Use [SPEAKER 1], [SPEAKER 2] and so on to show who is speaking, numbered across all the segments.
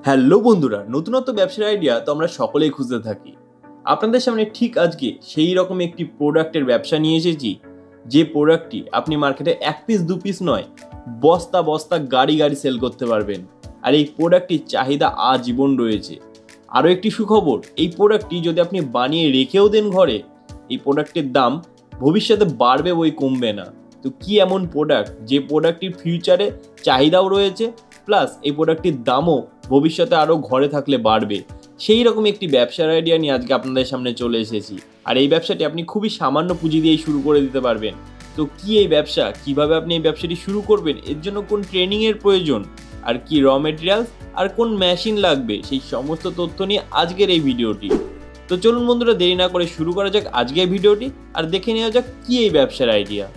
[SPEAKER 1] Hello বন্ধুরা, নতুনত্ব ব্যবসার আইডিয়া তো আমরা সকলেই খুঁজতে থাকি। আপনাদের সামনে ঠিক আজকে সেই রকম একটি প্রোডাক্টের ব্যবসা নিয়ে এসেছি, যে প্রোডাক্টটি আপনি মার্কেটে এক পিস দু পিস নয়, বস্তা বস্তা গাড়ি সেল করতে পারবেন। আর এই প্রোডাক্টটির চাহিদা আজীবন রয়েছে। আরও একটি সুখবর, এই প্রোডাক্টটি যদি আপনি বানিয়ে রেখেও দেন ঘরে, এই প্রোডাক্টের দাম ভবিষ্যতে বাড়বে বই কমবে না। তো কি এমন প্রোডাক্ট যে প্রোডাক্টটির ফিউচারে চাহিদাও রয়েছে, প্লাস এই প্রোডাক্টটির দামও ভবিষ্যতে আরও ঘরে থাকলে বাড়বে, সেই রকম একটি ব্যবসার আইডিয়া নিয়ে আজকে আপনাদের সামনে চলে এসেছি। আর এই ব্যবসাটি আপনি খুবই সামান্য পুঁজি দিয়েই শুরু করে দিতে পারবেন। তো কি এই ব্যবসা, কিভাবে আপনি এই ব্যবসাটি শুরু করবেন, এর জন্য কোন ট্রেনিংয়ের প্রয়োজন, আর কি র মেটেরিয়ালস আর কোন মেশিন লাগবে, সেই সমস্ত তথ্য নিয়ে আজকের এই ভিডিওটি। তো চলুন বন্ধুরা, দেরি না করে শুরু করা যাক আজকের ভিডিওটি, আর দেখে নেওয়া যাক কি এই ব্যবসার আইডিয়া।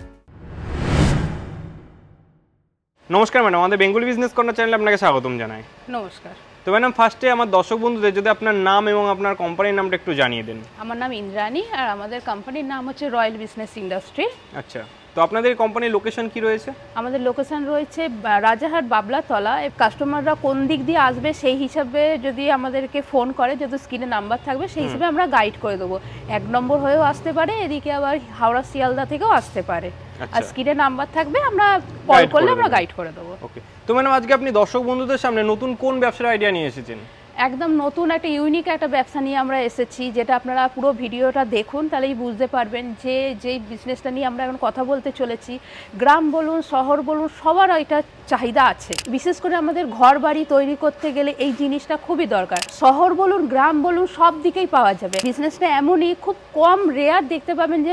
[SPEAKER 2] নমস্কার ম্যাডাম, আমাদের বেঙ্গলি বিজনেস কর্নার চ্যানেলে আপনাকে স্বাগতম জানাই।
[SPEAKER 3] নমস্কার।
[SPEAKER 2] তো ম্যাডাম, ফার্স্টে আমার দর্শক বন্ধুদের যদি আপনার নাম এবং আপনার কোম্পানির নামটা একটু জানিয়ে দেন।
[SPEAKER 3] আমার নাম ইন্দ্রাণী আর আমাদের কোম্পানির নাম হচ্ছে রয়্যাল বিজনেস ইন্ডাস্ট্রি।
[SPEAKER 2] আচ্ছা, তো আপনাদের কোম্পানির লোকেশন কি রয়েছে?
[SPEAKER 3] আমাদের লোকেশন রয়েছে রাজারহাট বাবলাতলা। কাস্টমাররা কোন দিক দিয়ে আসবে সেই হিসাবে যদি আমাদেরকে ফোন করে, যদি স্ক্রিনে নাম্বার থাকবে সেই হিসাবে আমরা গাইড করে দেবো। 1 নম্বর হয়েও আসতে পারে, এদিকে আবার হাওড়া শিয়ালদা থেকেও আসতে পারে। আর স্ক্রিনে নাম্বার থাকবে, আমরা কল করলে আমরা গাইড করে দেবো।
[SPEAKER 2] ওকে, তো ম্যাডাম আজকে আপনি দর্শক বন্ধুদের সামনে নতুন কোন ব্যবসার আইডিয়া নিয়ে এসেছেন?
[SPEAKER 3] একদম নতুন একটা ইউনিক একটা ব্যবসা নিয়ে আমরা এসেছি, যেটা আপনারা পুরো ভিডিওটা দেখুন, তাহলেই বুঝতে পারবেন যে যেই বিজনেসটা নিয়ে আমরা এখন কথা বলতে চলেছি, গ্রাম বলুন শহর বলুন সবার এটা চাহিদা আছে। বিশেষ করে আমাদের ঘর বাড়ি তৈরি করতে গেলে এই জিনিসটা খুবই দরকার। শহর বলুন গ্রাম বলুন সব দিকেই পাওয়া যাবে। বিজনেসটা এমনই, খুব কম রেয়ার দেখতে পাবেন যে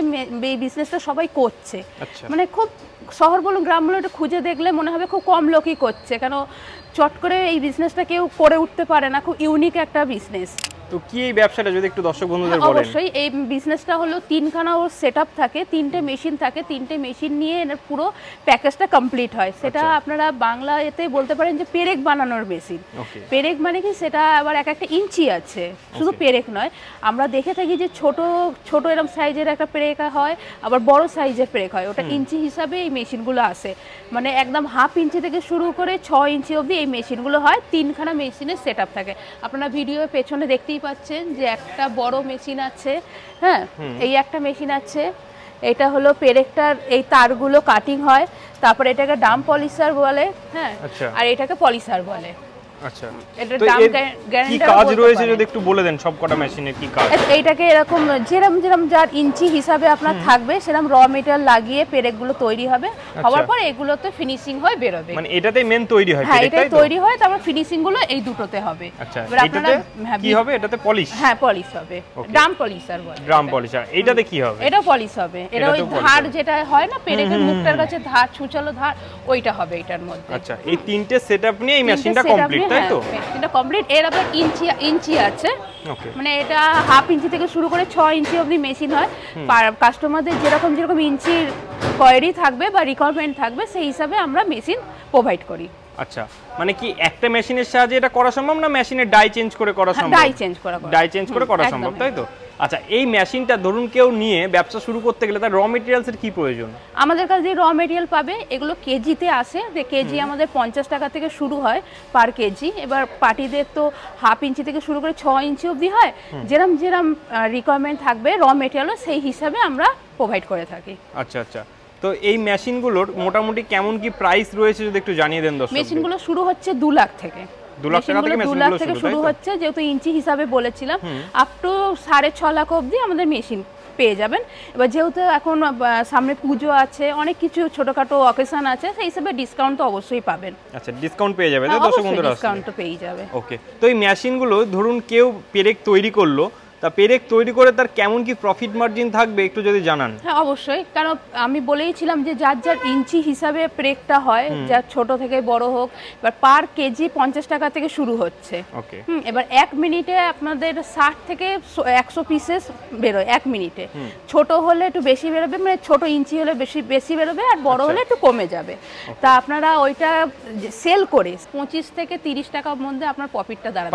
[SPEAKER 3] এই বিজনেসটা সবাই করছে। মানে খুব শহর বলুন গ্রাম বলুন এটা খুঁজে দেখলে মনে হবে খুব কম লোকই করছে, কেন চট করে এই বিজনেসটা কেউ করে উঠতে পারে না। খুব ইউনিক একটা বিজনেস।
[SPEAKER 2] তো কি এই ব্যবসাটা যদি একটু দর্শক বন্ধুদের বলেন।
[SPEAKER 3] অবশ্যই এই বিজনেসটা হলো 3খানা ওর সেটআপ থাকে, 3টে মেশিন থাকে, 3টে মেশিন নিয়ে এর পুরো প্যাকেজটা কমপ্লিট হয়। সেটা আপনারা বাংলা এতে বলতে পারেন যে পেরেক বানানোর মেশিন। পেরেক মানে কি, সেটা আবার একটা ইঞ্চি আছে, শুধু পেরেক নয়। আমরা দেখে থাকি যে ছোট ছোট এরকম সাইজের একটা পেরেক হয়, আবার বড় সাইজের পেরেক হয়, ওটা ইঞ্চি হিসাবে এই মেশিনগুলো আসে। মানে একদম 1/2 ইঞ্চি থেকে শুরু করে 6 ইঞ্চি অবধি এই মেশিনগুলো হয়। 3খানা মেশিনের সেটআপ থাকে। আপনারা ভিডিও পেছনে দেখতেই পাচ্ছেন যে একটা বড় মেশিন আছে। হ্যাঁ, এই একটা মেশিন আছে। এটা হলো পেরেকটার এই তারগুলো কাটিং হয়, তারপর এটাকে ডাম পলিশার বলে। হ্যাঁ, আর এটাকে পলিশার বলে।
[SPEAKER 2] আচ্ছা,
[SPEAKER 3] এটা ডাম
[SPEAKER 2] কি কাজ রয়েছে যদি একটু বলে দেন, সবকটা মেশিনের কি কাজ?
[SPEAKER 3] এইটাকে এরকম যেরকম যার ইঞ্চি হিসাবে আপনার থাকবে সেরকম র মেটেরিয়াল লাগিয়ে পেরেকগুলো তৈরি হবে। হওয়ার পর এগুলোতে ফিনিশিং হয়ে বের হবে।
[SPEAKER 2] মানে এটাতেই মেন তৈরি হয়?
[SPEAKER 3] হ্যাঁ, এটাই তৈরি হয়, তারপর ফিনিশিং গুলো এই দুটোতে হবে।
[SPEAKER 2] আচ্ছা, এটাতে কি হবে? এটাতে পলিশ?
[SPEAKER 3] হ্যাঁ, পলিশ হবে। ডাম পলিশার বলে।
[SPEAKER 2] ডাম পলিশার। এটাতে কি হবে?
[SPEAKER 3] এটা পলিশ হবে। এটা ওই ধার যেটা হয় না পেরেকের মুখটার কাছে ধার, ছুচালো ধার, ওইটা হবে এটার মধ্যে।
[SPEAKER 2] আচ্ছা, এই 3টে সেটআপ নিয়ে এই মেশিনটা কমপ্লিট, তাই তো?
[SPEAKER 3] কমপ্লিট। এর আবার ইঞ্চি আছে। মানে এটা 1/2 ইঞ্চি থেকে শুরু করে 6 ইঞ্চি অবধি মেশিন হয়। কাস্টমারদের যেরকম যেরকম ইঞ্চির কোয়ারি থাকবে বা রিকোয়ারমেন্ট থাকবে সেই হিসাবে আমরা মেশিন প্রোভাইড করি।
[SPEAKER 2] আচ্ছা, মানে কি একটা মেশিনের সাহায্যে এটা করা সম্ভব, না মেশিনের ডাই চেঞ্জ করে করা সম্ভব? ডাই চেঞ্জ করে করা সম্ভব, তাই তো? আচ্ছা, এই মেশিনটা ধরুন কেউ নিয়ে ব্যবসা শুরু করতে গেলে তার র মেটেরিয়ালসের কি প্রয়োজন?
[SPEAKER 3] আমাদের কাছে যে র মেটেরিয়াল পাবে এগুলো কেজিতে আসে। যে কেজি আমাদের 50 টাকা থেকে শুরু হয় পার কেজি। এবার পার্টিদের তো 1/2 ইঞ্চি থেকে শুরু করে 6 ইঞ্চি অবধি হয়। যেরম রিকোয়ারমেন্ট থাকবে র মেটেরিয়ালও সেই হিসাবে আমরা প্রোভাইড করে থাকি।
[SPEAKER 2] আচ্ছা আচ্ছা, তো এই মেশিনগুলোর মোটামুটি কেমন কি প্রাইস রয়েছে যদি একটু জানিয়ে দেন দর্শকদের।
[SPEAKER 3] মেশিনগুলো শুরু হচ্ছে 2 লাখ থেকে।
[SPEAKER 2] 2 লাখ টাকা থেকে মেশিনগুলো
[SPEAKER 3] শুরু হচ্ছে, যেহেতু ইঞ্চি হিসাবে বলেছিলাম। আপ টু 6.5 লাখ অবধি আমাদের মেশিন পেয়ে যাবেন। এবার যেহেতু এখন সামনে পুজো আছে, অনেক কিছু ছোটখাটো অকেশন আছে, সেই হিসাবে ডিসকাউন্ট তো অবশ্যই পাবেন।
[SPEAKER 2] আচ্ছা, ডিসকাউন্ট পেয়ে যাবে তো দর্শক বন্ধুরা?
[SPEAKER 3] ডিসকাউন্ট তো পেয়ে যাবে।
[SPEAKER 2] ওকে, তো এই মেশিনগুলো ধরুন কেউ পেরেক তৈরি করলো, তা পেরেক তৈরি করে তার কেমন কি প্রফিট মার্জিন থাকবে একটু যদি জানান।
[SPEAKER 3] হ্যাঁ, অবশ্যই, কারণ আমি বলেইছিলাম যে যার ইঞ্চি হিসাবে পেরেকটা হয়, যার ছোট থেকে বড় হোক। এবার পার কেজি 50 টাকা থেকে শুরু হচ্ছে।
[SPEAKER 2] ওকে,
[SPEAKER 3] এবার 1 মিনিটে আপনাদের 60 থেকে 100 পিসেস বেরোয় 1 মিনিটে। ছোট হলে একটু বেশি বেরোবে, মানে ছোট ইঞ্চি হলে বেশি বেরোবে, আর বড় হলে একটু কমে যাবে। তা আপনারা ওইটা সেল করে 25 থেকে 30 টাকার মধ্যে আপনার প্রফিটটা দাঁড়াবে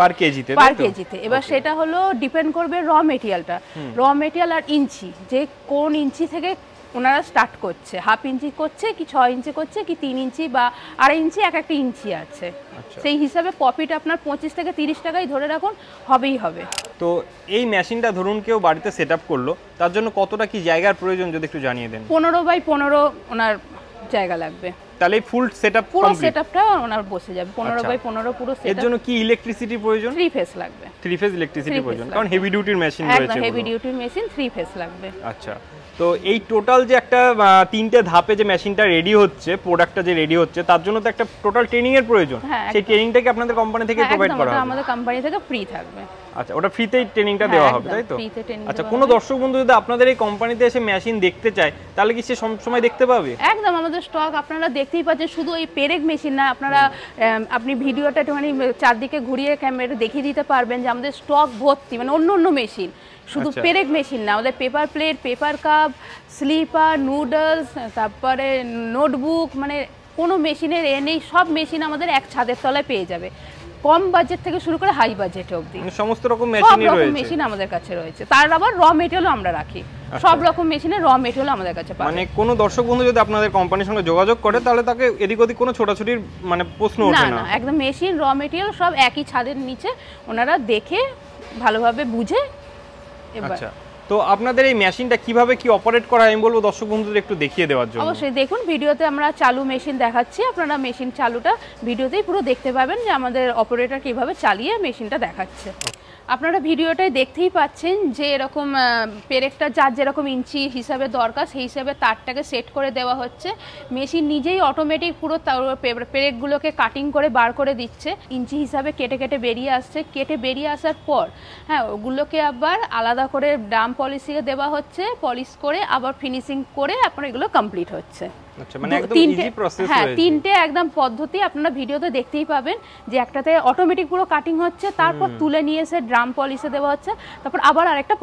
[SPEAKER 3] পার কেজিতে। এবার সেটা হলো ডিপেন্ড করবে র মেটেরিয়ালটা, র মেটেরিয়াল আর ইঞ্চি, যে কোন ইঞ্চি থেকে ওনারা স্টার্ট করছে, 1/2 ইঞ্চি করছে কি 6 ইঞ্চি করছে কি 3 ইঞ্চি বা 2.5 ইঞ্চি, এক একটা ইঞ্চি আছে। সেই হিসাবে প্রফিট আপনার 25 থেকে 30 টাকাই ধরে রাখুন, হবেই হবে।
[SPEAKER 2] তো এই মেশিনটা ধরুন কেউ বাড়িতে সেট আপ করলো, তার জন্য কতটা কি জায়গার প্রয়োজন যদি একটু জানিয়ে দেন।
[SPEAKER 3] 15 বাই 15 ওনার জায়গা লাগবে,
[SPEAKER 2] তাহলে ফুল সেটআপ
[SPEAKER 3] পুরো সেটআপটা ওনার বসে যাবে। 15 বাই 15 পুরো সেটআপ।
[SPEAKER 2] এর জন্য কি ইলেকট্রিসিটি প্রয়োজন?
[SPEAKER 3] 3 ফেজ লাগবে।
[SPEAKER 2] 3 ফেজ ইলেকট্রিসিটি প্রয়োজন, কারণ হেভি ডিউটির মেশিন রয়েছে।
[SPEAKER 3] একদম হেভি ডিউটির মেশিন, 3 ফেজ লাগবে।
[SPEAKER 2] আচ্ছা, তো এই টোটাল যে একটা 3টে ধাপে যে মেশিনটা রেডি হচ্ছে, প্রোডাক্টটা যে রেডি হচ্ছে, তার জন্য তো একটা টোটাল ট্রেনিং এর প্রয়োজন। সেই ট্রেনিংটা কি আপনাদের কোম্পানি থেকে প্রোভাইড করা হবে?
[SPEAKER 3] আমাদের কোম্পানি থেকে ফ্রি থাকবে।
[SPEAKER 2] আচ্ছা, ওটা ফ্রিতেই ট্রেনিংটা দেওয়া হবে, তাই তো? আচ্ছা, কোনো দর্শক বন্ধু যদি আপনাদের এই কোম্পানিতে এসে মেশিন দেখতে চায়, তাহলে কি সে সময় দেখতে পাবে?
[SPEAKER 3] একদম, আমাদের স্টক আপনারা দেখতেই পাচ্ছেন। শুধু এই পেরেক মেশিন না, আপনারা আপনি ভিডিওটা একটুখানি চারদিকে ঘুরিয়ে ক্যামেরা দেখিয়ে দিতে পারবেন যে আমাদের স্টক ভর্তি, মানে অন্য মেশিন, শুধু পেরেক মেশিন না, আমাদের paper plate, paper cup, slipper, noodles, তারপরে নোটবুক, মানে কোনো মেশিনের নেই, সব মেশিন আমাদের এক ছাদের তলায় পেয়ে যাবে। কম বাজেট থেকে শুরু করে হাই বাজেট অবধি
[SPEAKER 2] সমস্ত রকম মেশিনই রয়েছে।
[SPEAKER 3] সব মেশিন আমাদের কাছে রয়েছে। তার আবার র মেটেরিয়ালও আমরা রাখি, সব রকম মেশিনের র মেটেরিয়াল আমাদের কাছে পাবে।
[SPEAKER 2] মানে কোনো দর্শক বন্ধু যদি আপনাদের কোম্পানির সঙ্গে যোগাযোগ করে, তাহলে তাকে এদিক ওদিক কোনো ছোটাছুটির মানে প্রশ্ন ওঠে না।
[SPEAKER 3] না, একদম মেশিন, র মেটেরিয়াল সব একই ছাদের নিচে ওনারা দেখে ভালোভাবে বুঝে।
[SPEAKER 2] আচ্ছা, তো আপনাদের এই মেশিনটা কিভাবে কি অপারেট করা হয় আমি বলবো দর্শক বন্ধুদের একটু দেখিয়ে দেওয়ার জন্য।
[SPEAKER 3] অবশ্যই দেখুন, ভিডিওতে আমরা চালু মেশিন দেখাচ্ছি, আপনারা মেশিন চালুটা ভিডিওতেই পুরো দেখতে পাবেন যে আমাদের অপারেটর কিভাবে চালিয়ে মেশিনটা দেখাচ্ছে। আপনারা ভিডিওটাই দেখতেই পাচ্ছেন যে এরকম পেরেকটা যার যেরকম ইঞ্চি হিসাবে দরকার সেই হিসাবে তারটাকে সেট করে দেওয়া হচ্ছে। মেশিন নিজেই অটোমেটিক পুরো পেরেকগুলোকে কাটিং করে বার করে দিচ্ছে, ইঞ্চি হিসাবে কেটে কেটে বেরিয়ে আসছে। কেটে বেরিয়ে আসার পর ওগুলোকে আবার আলাদা করে ড্রাম পলিশিংয়ে দেওয়া হচ্ছে, পলিশ করে আবার ফিনিশিং করে আপনার এগুলো কমপ্লিট হচ্ছে।
[SPEAKER 2] আচ্ছা, মানে একদম ইজি প্রসেস রয়েছে।
[SPEAKER 3] তিনটে একদম পদ্ধতি আপনারা ভিডিওতে দেখতেই পাবেন যে একটাতে অটোমেটিক পুরো কাটিং হচ্ছে, তারপর তুলে নিয়ে এসে ড্রাম পলিশে দেওয়া হচ্ছে, তারপর আবার আরেকটা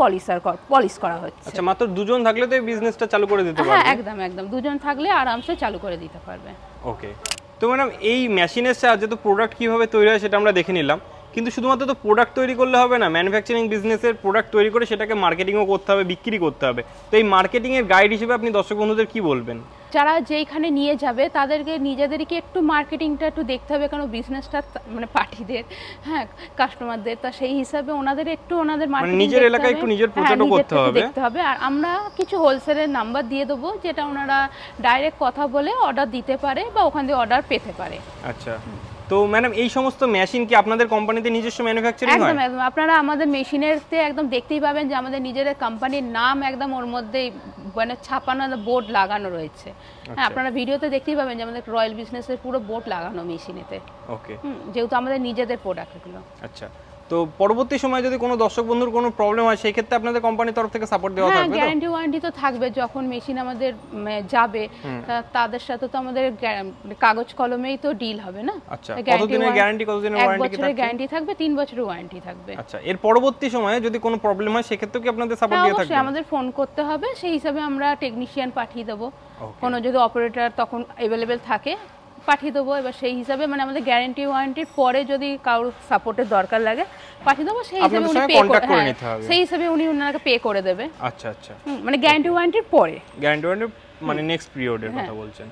[SPEAKER 3] পলিশ করা হচ্ছে।
[SPEAKER 2] আচ্ছা, মাত্র দুজন থাকলে তো এই বিজনেসটা চালু করে দিতে পারবে?
[SPEAKER 3] হ্যাঁ, একদম দুজন থাকলে আরামসে চালু করে দিতে পারবে।
[SPEAKER 2] ওকে, তো ম্যাডাম এই মেশিনের সাহায্যে তো প্রোডাক্ট কিভাবে তৈরি হয় সেটা আমরা দেখে নিলাম, কিন্তু শুধুমাত্র তো প্রোডাক্ট তৈরি করলে হবে না, ম্যানুফ্যাকচারিং বিজনেসের প্রোডাক্ট তৈরি করে সেটাকে মার্কেটিংও করতে হবে, বিক্রি করতে হবে। তো এই মার্কেটিং এর গাইড হিসেবে আপনি দর্শক বন্ধুদের কি বলবেন?
[SPEAKER 3] যারা যেখানে নিয়ে যাবে তাদেরকে নিজেদেরকে একটু মার্কেটিংটা একটু দেখতে হবে, কারণ বিজনেসটা মানে পার্টিদের, কাস্টমারদের, তা সেই হিসাবে ওনাদের একটু ওনাদের মার্কেটিং
[SPEAKER 2] নিজের এলাকায় একটু নিজের প্রচারও করতে হবে,
[SPEAKER 3] দেখতে হবে। আর আমরা কিছু হোলসেলের নাম্বার দিয়ে দেবো, যেটা ওনারা ডাইরেক্ট কথা বলে অর্ডার দিতে পারে বা ওখান থেকে অর্ডার পেতে পারে।
[SPEAKER 2] আচ্ছা, তো ম্যাডাম এই সমস্ত মেশিন কি আপনাদের কোম্পানিতে নিজস্ব ম্যানুফ্যাকচারিং হয়?
[SPEAKER 3] একদম, আপনারা আমাদের মেশিনেরতে একদম দেখতেই পাবেন যে আমাদের নিজের কোম্পানির নাম একদম ওর মধ্যে মানে ছাপানো বোর্ড লাগানো রয়েছে। হ্যাঁ, আপনারা ভিডিওতে দেখতেই পাবেন যে আমাদের রয়্যাল বিজনেসের পুরো বোর্ড লাগানো মেশিনেতে।
[SPEAKER 2] ওকে,
[SPEAKER 3] যেহেতু আমাদের নিজেদের প্রোডাক্ট এগুলো।
[SPEAKER 2] আচ্ছা, তো পরবর্তী সময় যদি কোনো দর্শক বন্ধুর কোনো প্রবলেম হয় সেই ক্ষেত্রে আপনাদের কোম্পানির তরফ থেকে সাপোর্ট দেওয়া থাকবে?
[SPEAKER 3] গ্যারান্টি ওয়ারেন্টি তো থাকবে। যখন মেশিন আমাদের যাবে তাদের সাথে তো আমাদের কাগজ কলমেই তো ডিল হবে না।
[SPEAKER 2] আচ্ছা, কতদিনের গ্যারান্টি, কতদিনের ওয়ারেন্টি কি থাকবে? 1
[SPEAKER 3] বছরের গ্যারান্টি থাকবে, 3 বছরের ওয়ারেন্টি থাকবে।
[SPEAKER 2] আচ্ছা, এর পরবর্তী সময়ে যদি কোনো প্রবলেম হয় সেই ক্ষেত্রে কি আপনাদের সাপোর্ট দেওয়া থাকবে?
[SPEAKER 3] অবশ্যই আমাদের ফোন করতে হবে, সেই হিসাবে আমরা টেকনিশিয়ান পাঠিয়ে দেব। কোনো যদি অপারেটর তখন अवेलेबल থাকে পাঠিয়ে দেবো। এবার সেই হিসাবে মানে আমাদের গ্যারান্টি ওয়ারেন্টির পরে যদি কারোর সাপোর্টের দরকার লাগে পাঠিয়ে দেবো, সেই হিসাবে উনি পে করে নিতে হবে, সেই হিসাবে উনি ওনাকে পে করে দেবে।
[SPEAKER 2] আচ্ছা আচ্ছা,
[SPEAKER 3] মানে গ্যারান্টি ওয়ারেন্টির পরে,
[SPEAKER 2] গ্যারান্টি ওয়ারেন্টি মানে নেক্সট পিরিয়ডের কথা বলছেন।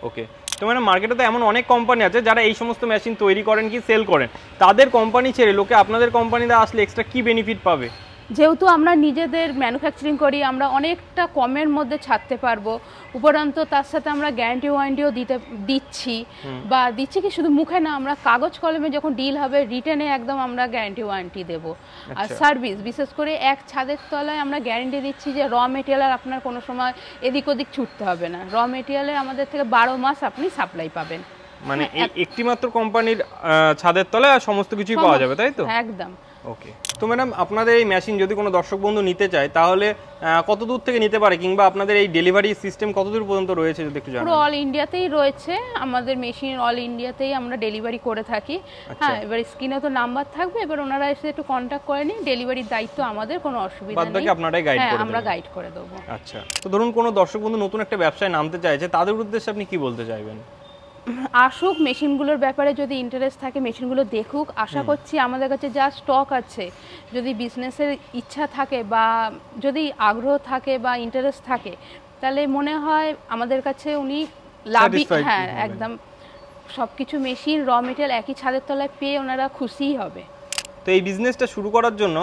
[SPEAKER 2] ওকে, তো মানে মার্কেটে তো এমন অনেক কোম্পানি আছে যারা এই সমস্ত মেশিন তৈরি করেন কি সেল করেন, তাদের কোম্পানি ছেড়ে লোকে আপনাদের কোম্পানিতে আসলে এক্সট্রা কি বেনিফিট পাবে?
[SPEAKER 3] যেহেতু আমরা নিজেদের ম্যানুফ্যাকচারিং করি, আমরা অনেকটা কমের মধ্যে ছাড়তে পারবো। উপরন্ত তার সাথে আমরা গ্যারান্টি ওয়ারেন্টিও দিচ্ছি কি শুধু মুখে না, আমরা কাগজ কলমে যখন ডিল হবে রিটেনে একদম আমরা গ্যারান্টি ওয়ারেন্টি দেবো। আর সার্ভিস, বিশেষ করে এক ছাদের তলায় আমরা গ্যারান্টি দিচ্ছি যে র মেটেরিয়াল আপনার কোনো সময় এদিক ওদিক ছুটতে হবে না। র মেটেরিয়ালে আমাদের থেকে 12 মাস আপনি সাপ্লাই পাবেন।
[SPEAKER 2] মানে একটি মাত্র কোম্পানির ছাদের তলায় সমস্ত কিছুই পাওয়া যাবে, তাই তো?
[SPEAKER 3] একদম।
[SPEAKER 2] ওকে, তো ম্যাডাম আপনাদের এই মেশিন যদি কোনো দর্শক বন্ধু নিতে চায় তাহলে কত দূর থেকে নিতে পারে, কিংবা আপনাদের এই ডেলিভারি সিস্টেম কত দূর পর্যন্ত রয়েছে যদি একটু জানান?
[SPEAKER 3] পুরো অল ইন্ডিয়াতেই রয়েছে আমাদের মেশিন, অল ইন্ডিয়াতেই আমরা ডেলিভারি করে থাকি। হ্যাঁ, এবার স্ক্রিনে তো নাম্বার থাকবে, এবার ওনারা এসে একটু কন্ট্যাক্ট করে নিন। ডেলিভারির দায়িত্ব আমাদের, কোনো অসুবিধা নেই,
[SPEAKER 2] বাদবাকি আপনারাই গাইড করে দেবেন।
[SPEAKER 3] আমরা গাইড করে দেব।
[SPEAKER 2] আচ্ছা, তো ধরুন কোনো দর্শক বন্ধু নতুন একটা ব্যবসায় নামতে চাইছে, তাদের উদ্দেশ্যে আপনি কি বলতে চাইবেন?
[SPEAKER 3] আসুক, মেশিনগুলোর ব্যাপারে যদি ইন্টারেস্ট থাকে মেশিনগুলো দেখুক। আশা করছি আমাদের কাছে যা স্টক আছে, যদি বিজনেসের ইচ্ছা থাকে বা যদি আগ্রহ থাকে বা ইন্টারেস্ট থাকে, তাহলে মনে হয় আমাদের কাছে উনি লাভই, হ্যাঁ একদম সবকিছু মেশিন র মেটেরিয়াল একই ছাদের তলায় পেয়ে ওনারা খুশিই হবে।
[SPEAKER 2] তো এই বিজনেসটা শুরু করার জন্য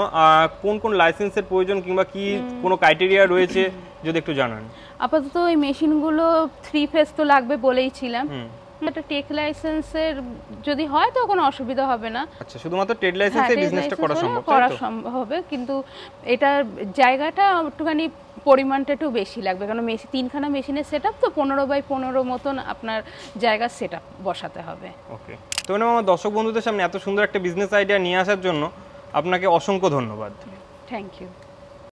[SPEAKER 2] কোন কোন লাইসেন্সের প্রয়োজন কিংবা কি কোনো ক্রাইটেরিয়া রয়েছে যদি একটু জানান।
[SPEAKER 3] আপাতত এই মেশিনগুলো 3 ফেজ তো লাগবে বলেই ছিলাম, একটা টেক লাইসেন্সের যদি হয় তো কোনো অসুবিধা হবে না।
[SPEAKER 2] আচ্ছা, শুধুমাত্র ট্রেড লাইসেন্সে বিজনেসটা করা সম্ভব,
[SPEAKER 3] করা সম্ভব হবে, কিন্তু এটার জায়গাটা একটুখানি পরিমাণটা একটু বেশি লাগবে, কারণ 3খানা মেশিনের সেটআপ তো 15x15 মতন আপনার জায়গা সেটআপ বসাতে হবে।
[SPEAKER 2] ওকে, তো আমার দর্শক বন্ধুদের সামনে এত সুন্দর একটা বিজনেস আইডিয়া নিয়ে আসার জন্য আপনাকে অসংখ্য ধন্যবাদ।
[SPEAKER 3] Thank you.